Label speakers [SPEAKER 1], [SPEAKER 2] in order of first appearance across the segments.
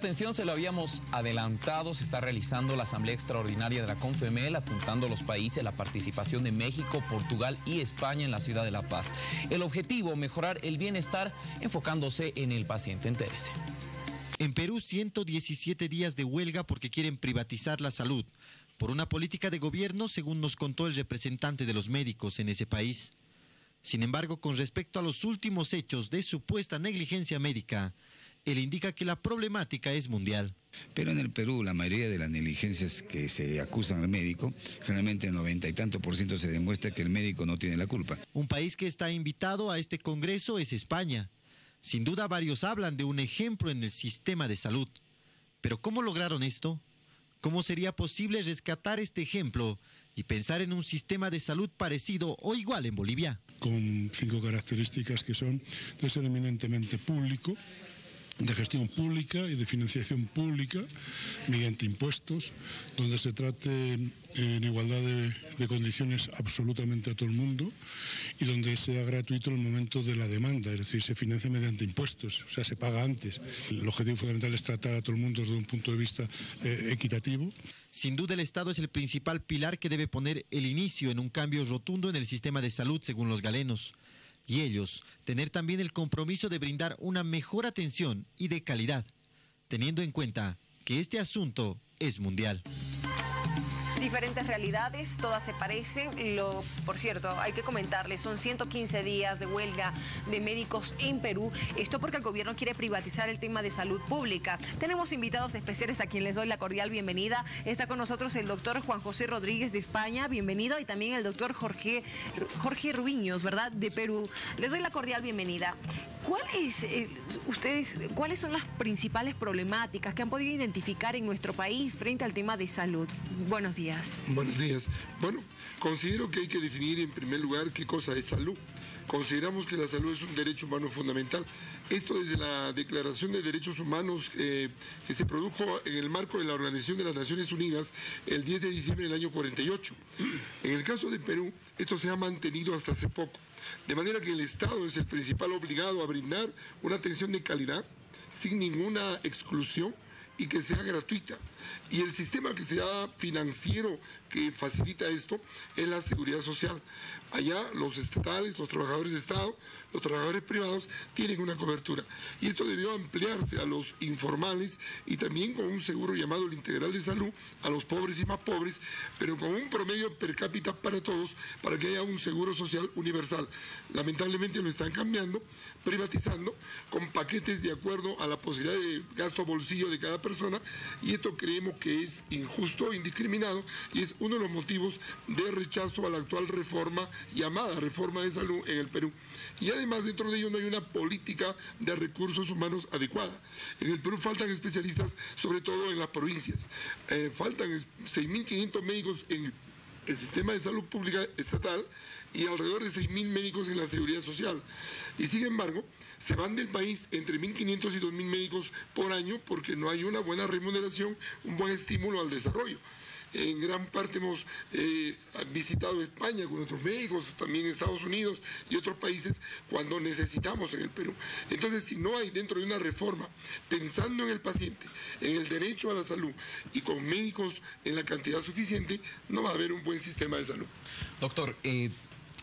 [SPEAKER 1] atención, se lo habíamos adelantado, se está realizando la Asamblea Extraordinaria de la CONFEMEL, adjuntando a los países la participación de México, Portugal y España en la ciudad de La Paz. El objetivo, mejorar el bienestar enfocándose en el paciente. Entérese.
[SPEAKER 2] En Perú, 117 días de huelga porque quieren privatizar la salud, por una política de gobierno, según nos contó el representante de los médicos en ese país. Sin embargo, con respecto a los últimos hechos de supuesta negligencia médica, él indica que la problemática es mundial.
[SPEAKER 3] Pero en el Perú la mayoría de las negligencias que se acusan al médico, generalmente el 90 y tanto por ciento se demuestra que el médico no tiene la culpa.
[SPEAKER 2] Un país que está invitado a este congreso es España. Sin duda varios hablan de un ejemplo en el sistema de salud. Pero ¿cómo lograron esto? ¿Cómo sería posible rescatar este ejemplo y pensar en un sistema de salud parecido o igual en Bolivia?
[SPEAKER 4] Con 5 características que son de ser eminentemente público, de gestión pública y de financiación pública mediante impuestos, donde se trate en igualdad de condiciones absolutamente a todo el mundo y donde sea gratuito en el momento de la demanda, es decir, se financia mediante impuestos, o sea, se paga antes. El objetivo fundamental es tratar a todo el mundo desde un punto de vista equitativo.
[SPEAKER 2] Sin duda el Estado es el principal pilar que debe poner el inicio en un cambio rotundo en el sistema de salud, según los galenos. Y ellos, tener también el compromiso de brindar una mejor atención y de calidad, teniendo en cuenta que este asunto es mundial.
[SPEAKER 5] Diferentes realidades, todas se parecen. Por cierto, hay que comentarles, son 115 días de huelga de médicos en Perú. Esto porque el gobierno quiere privatizar el tema de salud pública. Tenemos invitados especiales a quien les doy la cordial bienvenida. Está con nosotros el doctor Juan José Rodríguez de España, bienvenido, y también el doctor Jorge Ruiños, ¿verdad?, de Perú. Les doy la cordial bienvenida. ¿Cuáles son las principales problemáticas que han podido identificar en nuestro país frente al tema de salud? Buenos días.
[SPEAKER 6] Buenos días. Bueno, considero que hay que definir en primer lugar qué cosa es salud. Consideramos que la salud es un derecho humano fundamental. Esto desde la Declaración de Derechos Humanos que se produjo en el marco de la Organización de las Naciones Unidas el 10 de diciembre del año 48. En el caso de Perú, esto se ha mantenido hasta hace poco. De manera que el Estado es el principal obligado a brindar una atención de calidad, sin ninguna exclusión y que sea gratuita. Y el sistema que sea financiero que facilita esto es la seguridad social. Allá los estatales, los trabajadores de Estado, los trabajadores privados tienen una cobertura. Y esto debió ampliarse a los informales y también con un seguro llamado el integral de salud a los pobres y más pobres, pero con un promedio per cápita para todos, para que haya un seguro social universal. Lamentablemente lo están cambiando, privatizando, con paquetes de acuerdo a la posibilidad de gasto bolsillo de cada persona, y esto creemos que es injusto, indiscriminado, y es uno de los motivos de rechazo a la actual reforma, llamada reforma de salud en el Perú. Y además dentro de ello no hay una política de recursos humanos adecuada. En el Perú faltan especialistas, sobre todo en las provincias. Faltan 6.500 médicos en el sistema de salud pública estatal y alrededor de 6.000 médicos en la seguridad social. Y sin embargo, se van del país entre 1.500 y 2.000 médicos por año porque no hay una buena remuneración, un buen estímulo al desarrollo. En gran parte hemos visitado España con nuestros médicos, también Estados Unidos y otros países cuando necesitamos en el Perú. Entonces, si no hay dentro de una reforma, pensando en el paciente, en el derecho a la salud y con médicos en la cantidad suficiente, no va a haber un buen sistema de salud.
[SPEAKER 1] Doctor,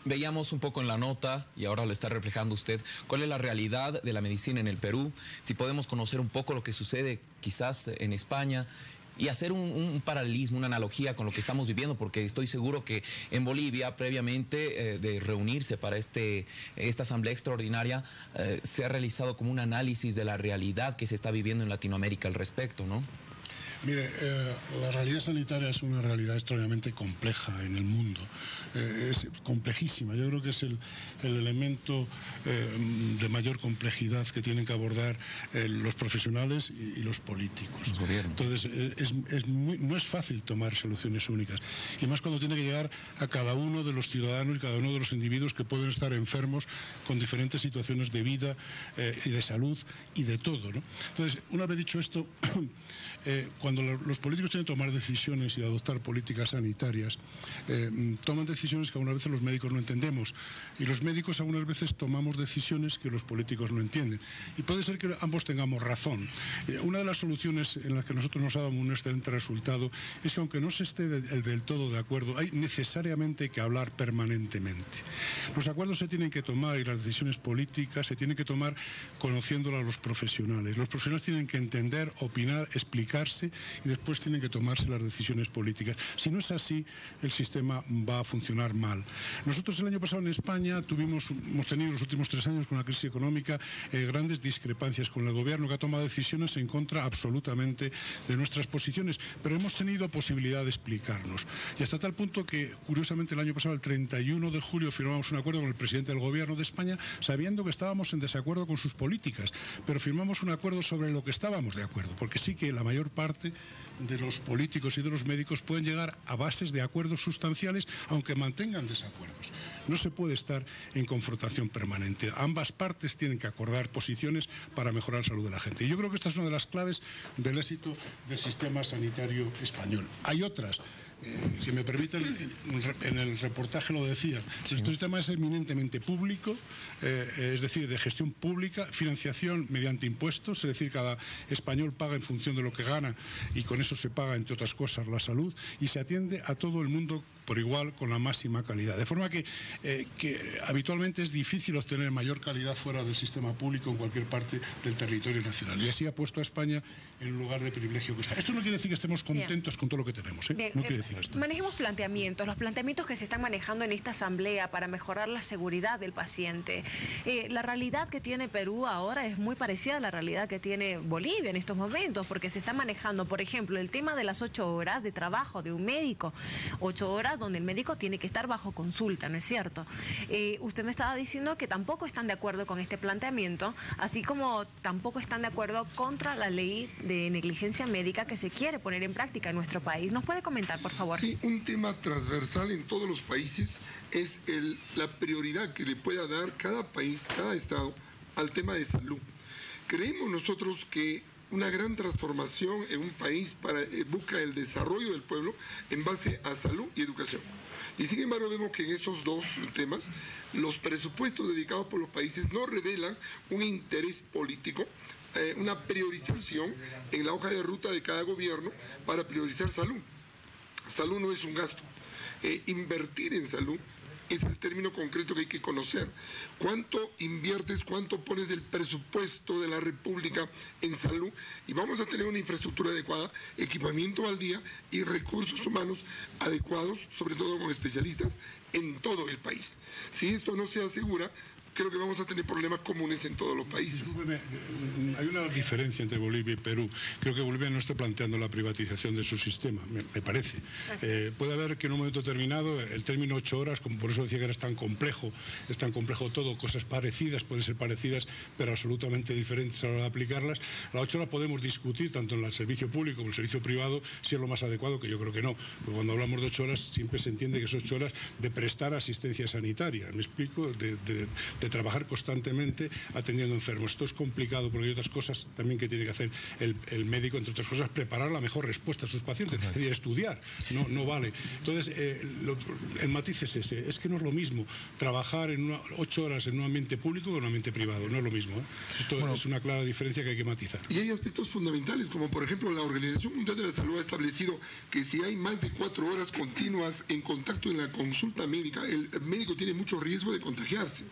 [SPEAKER 1] veíamos un poco en la nota, y ahora lo está reflejando usted, cuál es la realidad de la medicina en el Perú, si podemos conocer un poco lo que sucede quizás en España, y hacer un paralelismo, una analogía con lo que estamos viviendo, porque estoy seguro que en Bolivia, previamente de reunirse para esta asamblea extraordinaria, se ha realizado como un análisis de la realidad que se está viviendo en Latinoamérica al respecto, ¿no?
[SPEAKER 4] Mire, la realidad sanitaria es una realidad extraordinariamente compleja en el mundo, es complejísima. Yo creo que es el elemento de mayor complejidad que tienen que abordar los profesionales y los políticos. Entonces, no es fácil tomar soluciones únicas, y más cuando tiene que llegar a cada uno de los ciudadanos y cada uno de los individuos que pueden estar enfermos con diferentes situaciones de vida y de salud y de todo, ¿no? Entonces, una vez dicho esto, cuando cuando los políticos tienen que tomar decisiones y adoptar políticas sanitarias, toman decisiones que algunas veces los médicos no entendemos, y los médicos algunas veces tomamos decisiones que los políticos no entienden. Y puede ser que ambos tengamos razón. Una de las soluciones en las que nosotros nos ha dado un excelente resultado es que, aunque no se esté del todo de acuerdo, hay necesariamente que hablar permanentemente. Los acuerdos se tienen que tomar, y las decisiones políticas se tienen que tomar conociéndolas a los profesionales. Los profesionales tienen que entender, opinar, explicarse, y después tienen que tomarse las decisiones políticas. Si no es así, el sistema va a funcionar mal. Nosotros el año pasado en España hemos tenido en los últimos 3 años, con la crisis económica, grandes discrepancias con el gobierno, que ha tomado decisiones en contra absolutamente de nuestras posiciones, pero hemos tenido posibilidad de explicarnos. Y hasta tal punto que, curiosamente, el año pasado, el 31 de julio, firmamos un acuerdo con el presidente del gobierno de España, sabiendo que estábamos en desacuerdo con sus políticas, pero firmamos un acuerdo sobre lo que estábamos de acuerdo, porque sí que la mayor parte de los políticos y de los médicos pueden llegar a bases de acuerdos sustanciales, aunque mantengan desacuerdos. No se puede estar en confrontación permanente. Ambas partes tienen que acordar posiciones para mejorar la salud de la gente. Y yo creo que esta es una de las claves del éxito del sistema sanitario español. Hay otras. Si me permiten, en el reportaje lo decía, sí. Nuestro sistema es eminentemente público, es decir, de gestión pública, financiación mediante impuestos, es decir, cada español paga en función de lo que gana, y con eso se paga, entre otras cosas, la salud, y se atiende a todo el mundo por igual, con la máxima calidad. De forma que habitualmente es difícil obtener mayor calidad fuera del sistema público en cualquier parte del territorio nacional. Y así ha puesto a España en el lugar de privilegio que está. Esto no quiere decir que estemos contentos con todo lo que tenemos, ¿eh? No quiere decir esto.
[SPEAKER 5] Manejemos planteamientos, los planteamientos que se están manejando en esta asamblea para mejorar la seguridad del paciente. La realidad que tiene Perú ahora es muy parecida a la realidad que tiene Bolivia en estos momentos, porque se está manejando, por ejemplo, el tema de las 8 horas de trabajo de un médico, 8 horas donde el médico tiene que estar bajo consulta, ¿no es cierto? Usted me estaba diciendo que tampoco están de acuerdo con este planteamiento, así como tampoco están de acuerdo contra la ley de negligencia médica que se quiere poner en práctica en nuestro país. ¿Nos puede comentar, por favor?
[SPEAKER 6] Sí, un tema transversal en todos los países es la prioridad que le pueda dar cada país, cada estado, al tema de salud. Creemos nosotros que una gran transformación en un país busca el desarrollo del pueblo en base a salud y educación. Y sin embargo vemos que en estos dos temas los presupuestos dedicados por los países no revelan un interés político, una priorización en la hoja de ruta de cada gobierno para priorizar salud. Salud no es un gasto. Invertir en salud es el término concreto que hay que conocer. ¿Cuánto inviertes, cuánto pones del presupuesto de la República en salud? Y vamos a tener una infraestructura adecuada, equipamiento al día y recursos humanos adecuados, sobre todo con especialistas en todo el país. Si esto no se asegura, creo que vamos a tener problemas comunes en todos los países.
[SPEAKER 4] Hay una diferencia entre Bolivia y Perú. Creo que Bolivia no está planteando la privatización de su sistema, me parece. Puede haber que en un momento determinado el término 8 horas, como por eso decía que era tan complejo todo, cosas parecidas, pueden ser parecidas, pero absolutamente diferentes a la hora de aplicarlas. A las 8 horas podemos discutir, tanto en el servicio público como en el servicio privado, si es lo más adecuado, que yo creo que no. Porque cuando hablamos de 8 horas, siempre se entiende que son 8 horas de prestar asistencia sanitaria, ¿me explico? De trabajar constantemente atendiendo enfermos. Esto es complicado porque hay otras cosas también que tiene que hacer el médico, entre otras cosas, preparar la mejor respuesta a sus pacientes, es decir, estudiar, no vale. Entonces, el matiz es ese, es que no es lo mismo trabajar en 8 horas en un ambiente público que en un ambiente privado, no es lo mismo, ¿eh? Esto es una clara diferencia que hay que matizar.
[SPEAKER 6] Y hay aspectos fundamentales, como por ejemplo la Organización Mundial de la Salud ha establecido que si hay más de 4 horas continuas en contacto en la consulta médica, el médico tiene mucho riesgo de contagiarse.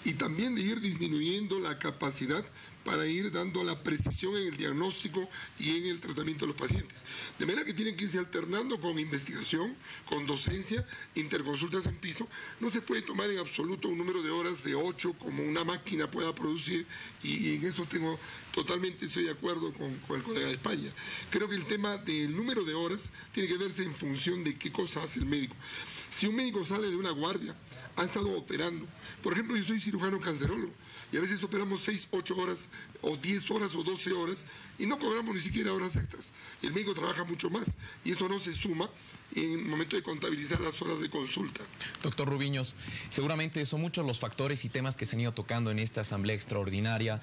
[SPEAKER 6] Y también de ir disminuyendo la capacidad para ir dando la precisión en el diagnóstico y en el tratamiento de los pacientes. De manera que tienen que irse alternando con investigación, con docencia, interconsultas en piso. No se puede tomar en absoluto un número de horas de 8 como una máquina pueda producir, y en eso estoy de acuerdo con el colega de España. Creo que el tema del número de horas tiene que verse en función de qué cosa hace el médico. Si un médico sale de una guardia, ha estado operando. Por ejemplo, yo soy cirujano cancerólogo y a veces operamos 6, 8 horas o 10 horas o 12 horas y no cobramos ni siquiera horas extras. El médico trabaja mucho más y eso no se suma en el momento de contabilizar las horas de consulta.
[SPEAKER 1] Doctor Rubiños, seguramente son muchos los factores y temas que se han ido tocando en esta asamblea extraordinaria.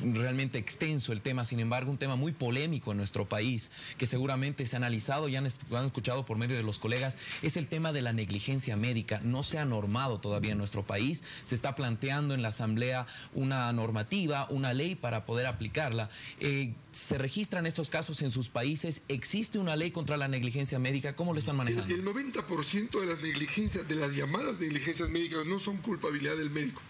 [SPEAKER 1] realmente extenso el tema, sin embargo, un tema muy polémico en nuestro país, que seguramente se ha analizado y han escuchado por medio de los colegas, es el tema de la negligencia médica. No se ha normado todavía en nuestro país, se está planteando en la Asamblea una normativa, una ley para poder aplicarla. ¿Se registran estos casos en sus países? ¿Existe una ley contra la negligencia médica? ¿Cómo lo están manejando?
[SPEAKER 6] El 90% de las negligencias, de las llamadas negligencias médicas, no son culpabilidad del médico.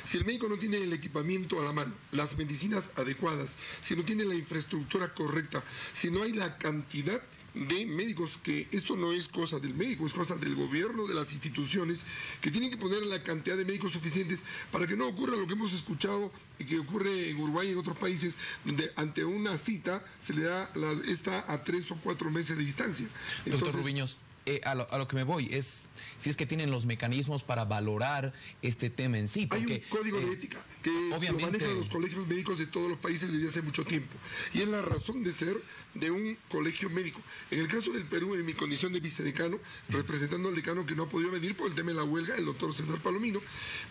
[SPEAKER 6] Si el médico no tiene el equipamiento a la mano, las medicinas adecuadas, si no tiene la infraestructura correcta, si no hay la cantidad de médicos, que esto no es cosa del médico, es cosa del gobierno, de las instituciones, que tienen que poner la cantidad de médicos suficientes para que no ocurra lo que hemos escuchado y que ocurre en Uruguay y en otros países, donde ante una cita se le da esta a 3 o 4 meses de distancia. Entonces,
[SPEAKER 1] doctor Rubiños, a lo que me voy es si es que tienen los mecanismos para valorar este tema en sí. Porque,
[SPEAKER 6] hay un código de ética que lo manejan los colegios médicos de todos los países desde hace mucho tiempo. Y es la razón de ser de un colegio médico. En el caso del Perú, en mi condición de vicedecano, representando al decano que no ha podido venir por el tema de la huelga, el doctor César Palomino,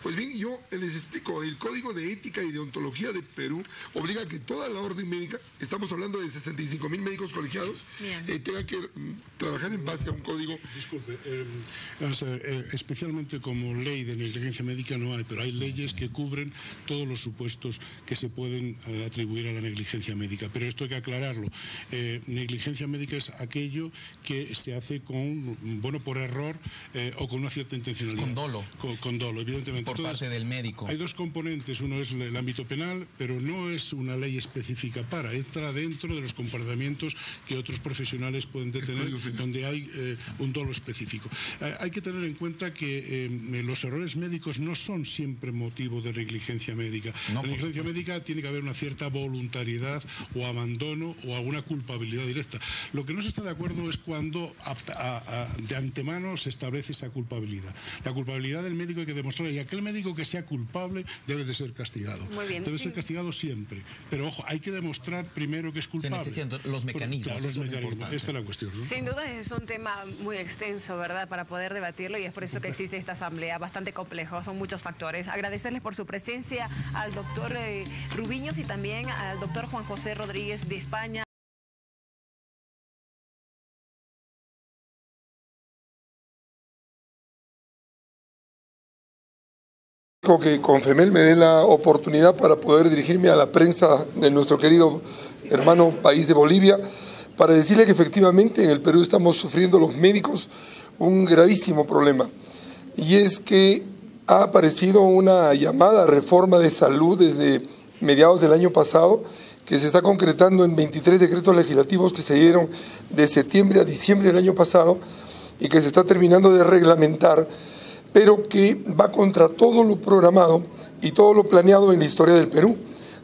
[SPEAKER 6] pues bien, yo les explico, el código de ética y de ontología de Perú obliga a que toda la orden médica, estamos hablando de 65.000 médicos colegiados, tenga que trabajar en base a un código.
[SPEAKER 4] Disculpe, vamos a ver, especialmente como ley de negligencia médica no hay, pero hay leyes que cubren todos los supuestos que se pueden atribuir a la negligencia médica. Pero esto hay que aclararlo. Negligencia médica es aquello que se hace por error o con una cierta intencionalidad.
[SPEAKER 1] Con dolo.
[SPEAKER 4] Con dolo, evidentemente.
[SPEAKER 1] Por parte del médico.
[SPEAKER 4] Hay dos componentes. Uno es el ámbito penal, pero no es una ley específica para. Entra dentro de los comportamientos que otros profesionales pueden tener, donde hay un dolo específico. Hay que tener en cuenta que los errores médicos no son siempre motivo de negligencia médica. La negligencia médica tiene que haber una cierta voluntariedad o abandono o alguna culpabilidad directa. Lo que no se está de acuerdo es cuando de antemano se establece esa culpabilidad. La culpabilidad del médico hay que demostrarla, y aquel médico que sea culpable debe de ser castigado.
[SPEAKER 5] Muy bien,
[SPEAKER 4] debe ser castigado siempre. Pero ojo, hay que demostrar primero que es culpable.
[SPEAKER 1] Se necesitan los mecanismos.
[SPEAKER 4] Claro, los mecanismos. Esta es la cuestión, ¿no?
[SPEAKER 5] Sin duda es un tema muy extenso, ¿verdad?, para poder debatirlo, y es por eso que existe esta asamblea, bastante complejo, son muchos factores. Agradecerles por su presencia al doctor Rubiños y también al doctor Juan José Rodríguez de España.
[SPEAKER 6] Que Confemel me dé la oportunidad para poder dirigirme a la prensa de nuestro querido hermano país de Bolivia, para decirle que efectivamente en el Perú estamos sufriendo los médicos un gravísimo problema, y es que ha aparecido una llamada reforma de salud desde mediados del año pasado, que se está concretando en 23 decretos legislativos que se dieron de septiembre a diciembre del año pasado y que se está terminando de reglamentar, pero que va contra todo lo programado y todo lo planeado en la historia del Perú.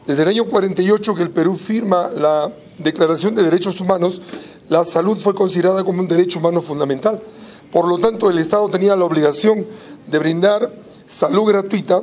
[SPEAKER 6] Desde el año 48 que el Perú firma la Declaración de Derechos Humanos, la salud fue considerada como un derecho humano fundamental. Por lo tanto, el Estado tenía la obligación de brindar salud gratuita,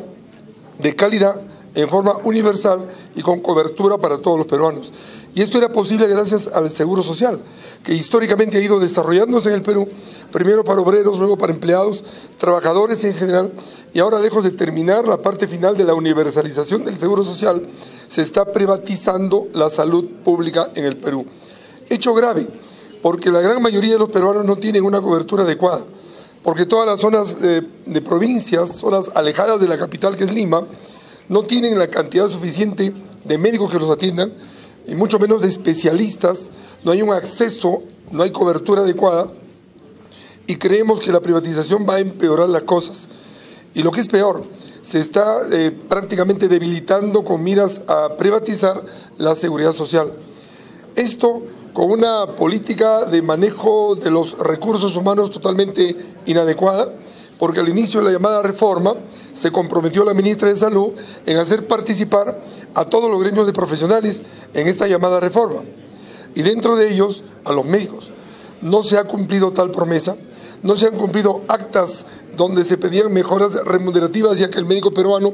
[SPEAKER 6] de calidad, en forma universal y con cobertura para todos los peruanos. Y esto era posible gracias al Seguro Social, que históricamente ha ido desarrollándose en el Perú, primero para obreros, luego para empleados, trabajadores en general, y ahora, lejos de terminar la parte final de la universalización del Seguro Social, se está privatizando la salud pública en el Perú. Hecho grave, porque la gran mayoría de los peruanos no tienen una cobertura adecuada, porque todas las zonas de provincias, zonas alejadas de la capital que es Lima, no tienen la cantidad suficiente de médicos que los atiendan, y mucho menos de especialistas, no hay un acceso, no hay cobertura adecuada, y creemos que la privatización va a empeorar las cosas. Y lo que es peor, se está prácticamente debilitando con miras a privatizar la seguridad social. Esto con una política de manejo de los recursos humanos totalmente inadecuada, porque al inicio de la llamada reforma se comprometió la ministra de Salud en hacer participar a todos los gremios de profesionales en esta llamada reforma, y dentro de ellos a los médicos. No se ha cumplido tal promesa, no se han cumplido actas donde se pedían mejoras remunerativas, ya que el médico peruano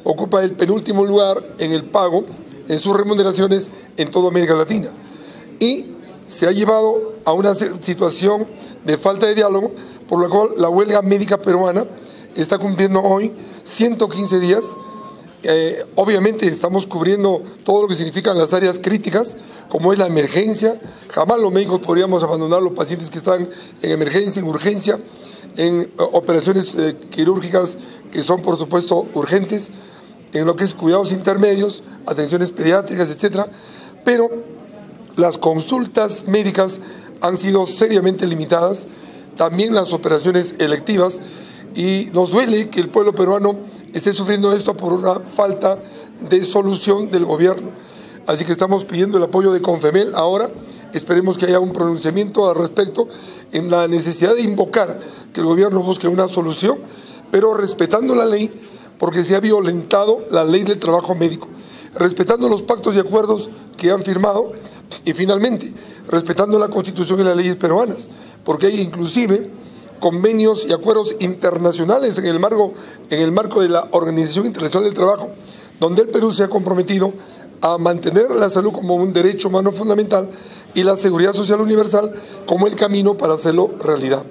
[SPEAKER 6] ocupa el penúltimo lugar en el pago en sus remuneraciones en toda América Latina. Y se ha llevado a una situación de falta de diálogo, por lo cual la huelga médica peruana está cumpliendo hoy 115 días Obviamente estamos cubriendo todo lo que significan las áreas críticas, como es la emergencia. Jamás los médicos podríamos abandonar a los pacientes que están en emergencia, en urgencia, en operaciones quirúrgicas que son, por supuesto, urgentes, en lo que es cuidados intermedios, atenciones pediátricas, etcétera. Pero las consultas médicas han sido seriamente limitadas, también las operaciones electivas, y nos duele que el pueblo peruano esté sufriendo esto por una falta de solución del gobierno. Así que estamos pidiendo el apoyo de Confemel ahora. Esperemos que haya un pronunciamiento al respecto en la necesidad de invocar que el gobierno busque una solución, pero respetando la ley, porque se ha violentado la ley del trabajo médico, respetando los pactos y acuerdos que han firmado y finalmente respetando la Constitución y las leyes peruanas, porque hay inclusive convenios y acuerdos internacionales en el marco de la Organización Internacional del Trabajo, donde el Perú se ha comprometido a mantener la salud como un derecho humano fundamental y la seguridad social universal como el camino para hacerlo realidad.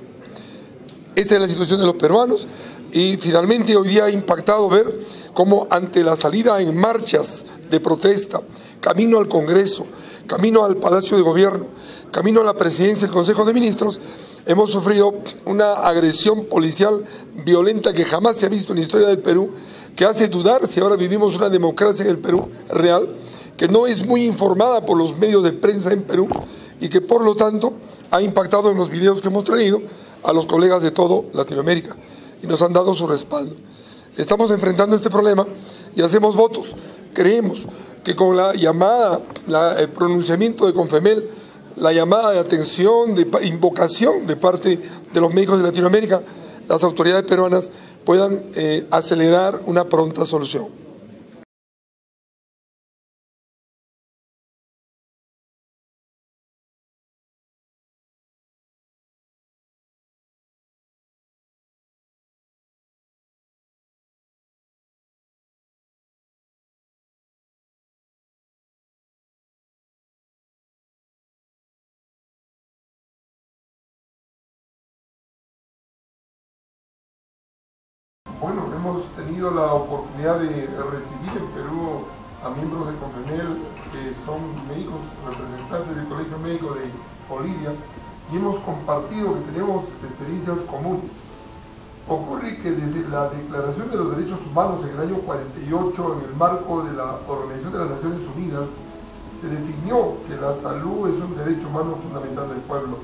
[SPEAKER 6] Esta es la situación de los peruanos y finalmente hoy día ha impactado ver cómo ante la salida en marchas de protesta, camino al Congreso, camino al Palacio de Gobierno, camino a la Presidencia del Consejo de Ministros, hemos sufrido una agresión policial violenta que jamás se ha visto en la historia del Perú, que hace dudar si ahora vivimos una democracia en el Perú real, que no es muy informada por los medios de prensa en Perú y que por lo tanto ha impactado en los videos que hemos traído a los colegas de todo Latinoamérica y nos han dado su respaldo. Estamos enfrentando este problema y hacemos votos. Creemos que con la llamada, el pronunciamiento de Confemel, la llamada de atención, de invocación de parte de los médicos de Latinoamérica, las autoridades peruanas puedan acelerar una pronta solución. Bueno, hemos tenido la oportunidad de recibir en Perú a miembros de Confemel que son médicos, representantes del Colegio Médico de Bolivia, y hemos compartido que tenemos experiencias comunes. Ocurre que desde la Declaración de los Derechos Humanos en el año 48, en el marco de la Organización de las Naciones Unidas, se definió que la salud es un derecho humano fundamental del pueblo.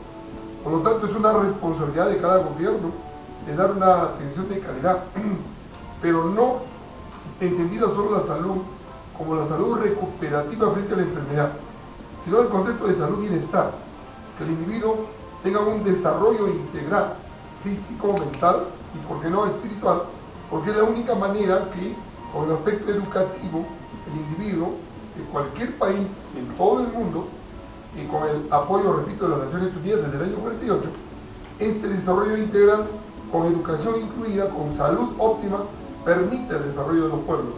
[SPEAKER 6] Por lo tanto, es una responsabilidad de cada gobierno de dar una atención de calidad, pero no entendida solo la salud como la salud recuperativa frente a la enfermedad, sino el concepto de salud bienestar, que el individuo tenga un desarrollo integral, físico, mental y, por qué no, espiritual, porque es la única manera que, con el aspecto educativo, el individuo de cualquier país en todo el mundo, y con el apoyo, repito, de las Naciones Unidas desde el año 48, este desarrollo integral con educación incluida, con salud óptima, permite el desarrollo de los pueblos.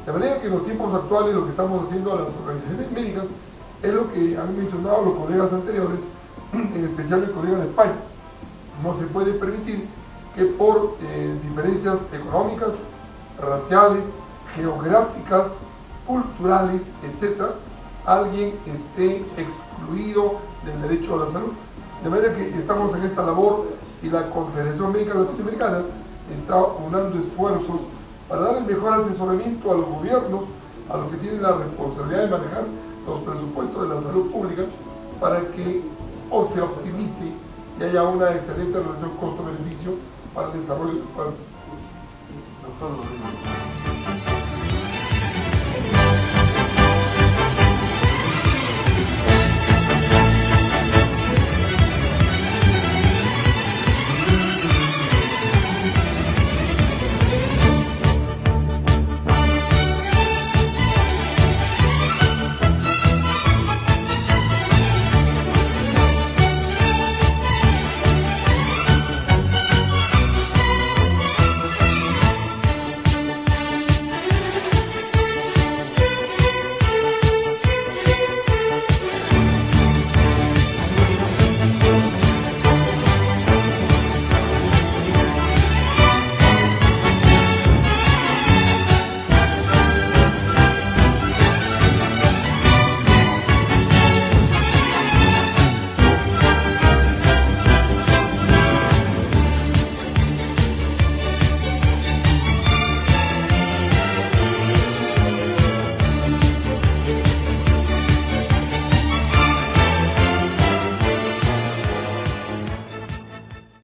[SPEAKER 6] De manera que en los tiempos actuales lo que estamos haciendo a las organizaciones médicas es lo que han mencionado los colegas anteriores, en especial el colega de España. No se puede permitir que por diferencias económicas, raciales, geográficas, culturales, etc., alguien esté excluido del derecho a la salud. De manera que estamos en esta labor y la Confederación Médica Latinoamericana está unando esfuerzos para dar el mejor asesoramiento a los gobiernos, a los que tienen la responsabilidad de manejar los presupuestos de la salud pública, para que se optimice y haya una excelente relación costo-beneficio para el desarrollo del pueblo. Sí, doctor.